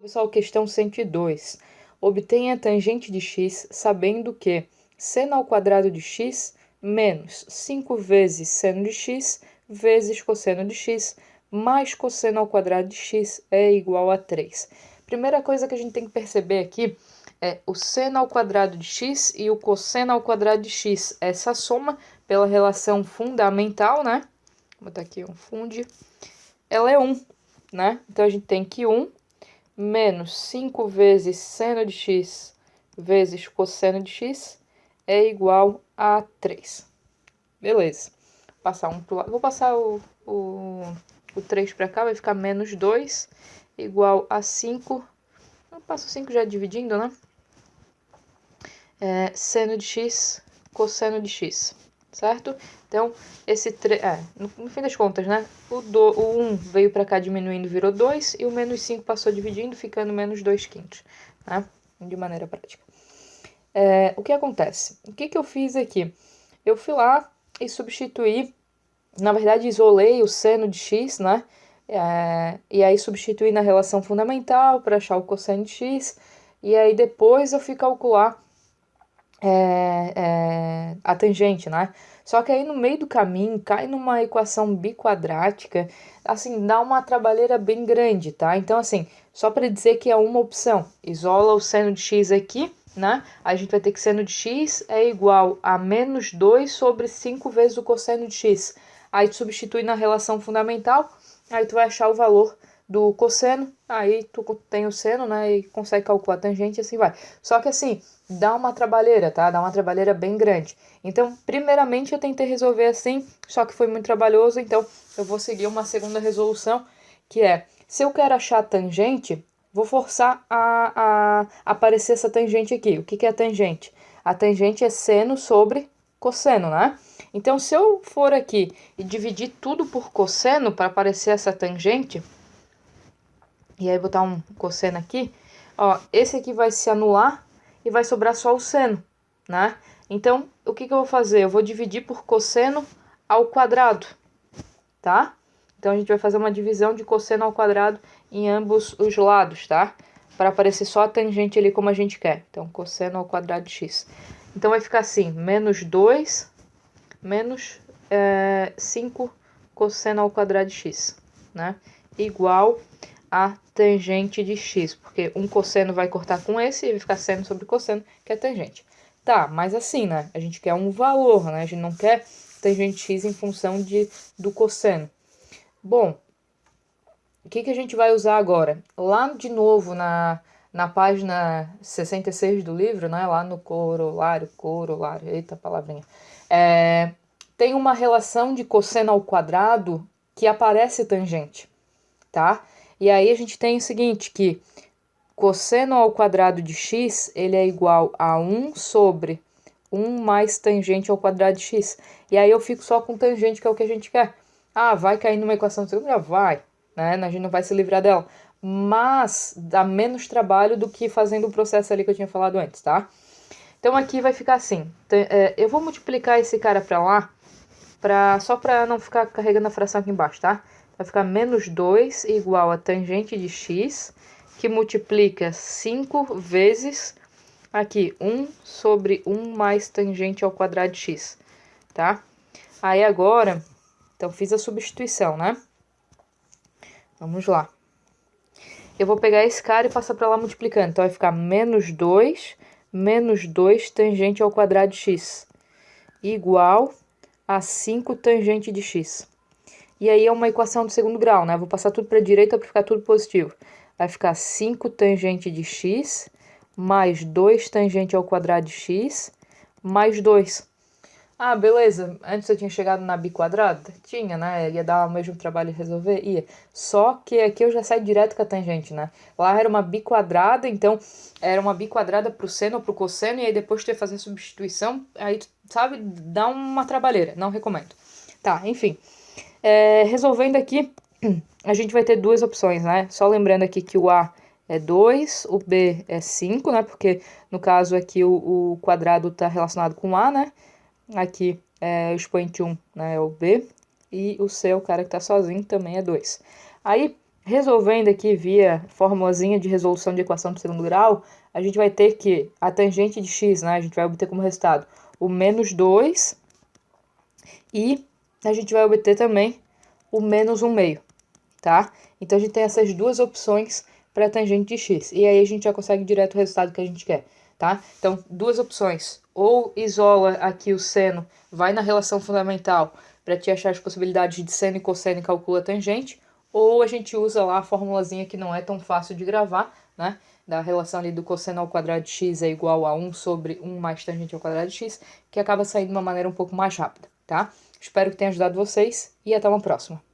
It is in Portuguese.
Pessoal, questão 102. Obtenha a tangente de x sabendo que seno ao quadrado de x menos 5 vezes seno de x vezes cosseno de x mais cosseno ao quadrado de x é igual a 3. Primeira coisa que a gente tem que perceber aqui é o seno ao quadrado de x e o cosseno ao quadrado de x. Essa soma, pela relação fundamental, né? Vou botar aqui um funde. Ela é 1, né? Então a gente tem que 1 menos 5 vezes seno de x vezes cosseno de x é igual a 3. Beleza. Passar um pro lado. Vou passar o 3 para cá, vai ficar menos 2 igual a 5. Eu passo 5 já dividindo, né? Seno de x, cosseno de x, certo? Então, esse 3... no fim das contas, né? O 1 veio para cá diminuindo, virou 2, e o menos 5 passou dividindo, ficando menos 2 quintos, né? De maneira prática. O que acontece? O que eu fiz aqui? Eu fui lá e substituí, na verdade, isolei o seno de x, né? E aí substituí na relação fundamental para achar o cosseno de x, e aí depois eu fui calcular a tangente, né? Só que aí no meio do caminho cai numa equação biquadrática, assim, dá uma trabalheira bem grande, tá? Então, assim, só para dizer que é uma opção, isola o seno de x aqui, né? A gente vai ter que seno de x é igual a menos 2 sobre 5 vezes o cosseno de x. Aí tu substitui na relação fundamental, aí tu vai achar o valor do cosseno, aí tu tem o seno, né, e consegue calcular a tangente e assim vai. Só que assim, dá uma trabalheira, tá? Dá uma trabalheira bem grande. Então, primeiramente eu tentei resolver assim, só que foi muito trabalhoso, então eu vou seguir uma segunda resolução, que é, se eu quero achar a tangente, vou forçar a aparecer essa tangente aqui. O que é a tangente? A tangente é seno sobre cosseno, né? Então, se eu for aqui e dividir tudo por cosseno para aparecer essa tangente, e aí botar um cosseno aqui, ó, esse aqui vai se anular e vai sobrar só o seno, né? Então, o que eu vou fazer? Eu vou dividir por cosseno ao quadrado, tá? Então, a gente vai fazer uma divisão de cosseno ao quadrado em ambos os lados, tá? Para aparecer só a tangente ali como a gente quer. Então, cosseno ao quadrado de x. Então, vai ficar assim, menos 2 menos 5 cosseno ao quadrado de x, né? Igual a tangente de x, porque um cosseno vai cortar com esse e vai ficar seno sobre cosseno, que é tangente. Tá, mas assim, né? A gente quer um valor, né? A gente não quer tangente de x em função do cosseno. Bom, o que a gente vai usar agora? Lá de novo na página 66 do livro, né? Lá no corolário, eita palavrinha. Tem uma relação de cosseno ao quadrado que aparece tangente, tá? E aí a gente tem o seguinte, que cosseno ao quadrado de x, ele é igual a 1 sobre 1 mais tangente ao quadrado de x. E aí eu fico só com tangente, que é o que a gente quer. Ah, vai cair numa equação de segunda? Vai, né? A gente não vai se livrar dela. Mas dá menos trabalho do que fazendo o processo ali que eu tinha falado antes, tá? Então aqui vai ficar assim. Eu vou multiplicar esse cara pra lá, só para não ficar carregando a fração aqui embaixo, tá? Vai ficar menos 2 igual a tangente de x, que multiplica 5 vezes, aqui, 1 sobre 1 mais tangente ao quadrado de x, tá? Aí agora, então fiz a substituição, né? Vamos lá. Eu vou pegar esse cara e passar para lá multiplicando. Então vai ficar menos 2 tangente ao quadrado de x, igual a 5 tangente de x. E aí é uma equação do segundo grau, né? Vou passar tudo para a direita para ficar tudo positivo. Vai ficar 5 tangente de x mais 2 tangente ao quadrado de x mais 2. Ah, beleza. Antes eu tinha chegado na biquadrada? Tinha, né? Ia dar o mesmo trabalho de resolver? Ia. Só que aqui eu já saio direto com a tangente, né? Lá era uma biquadrada, então era uma biquadrada pro seno ou pro cosseno, e aí depois tu ia fazer a substituição, aí, sabe, dá uma trabalheira. Não recomendo. Tá, enfim. Resolvendo aqui, a gente vai ter duas opções, né? Só lembrando aqui que o A é 2, o B é 5, né? Porque no caso aqui o quadrado está relacionado com o A, né? Aqui o expoente 1, né, é o B, e o C é o cara que está sozinho, também é 2. Aí, resolvendo aqui via formulazinha de resolução de equação de segundo grau, a gente vai ter que a tangente de x, né, a gente vai obter como resultado o menos 2 e a gente vai obter também o menos 1/2, tá? Então a gente tem essas duas opções para a tangente de x, e aí a gente já consegue direto o resultado que a gente quer, tá? Então, duas opções, ou isola aqui o seno, vai na relação fundamental para te achar as possibilidades de seno e cosseno e calcula a tangente, ou a gente usa lá a formulazinha que não é tão fácil de gravar, né? Da relação ali do cosseno ao quadrado de x é igual a 1 sobre 1 mais tangente ao quadrado de x, que acaba saindo de uma maneira um pouco mais rápida, tá? Espero que tenha ajudado vocês e até uma próxima.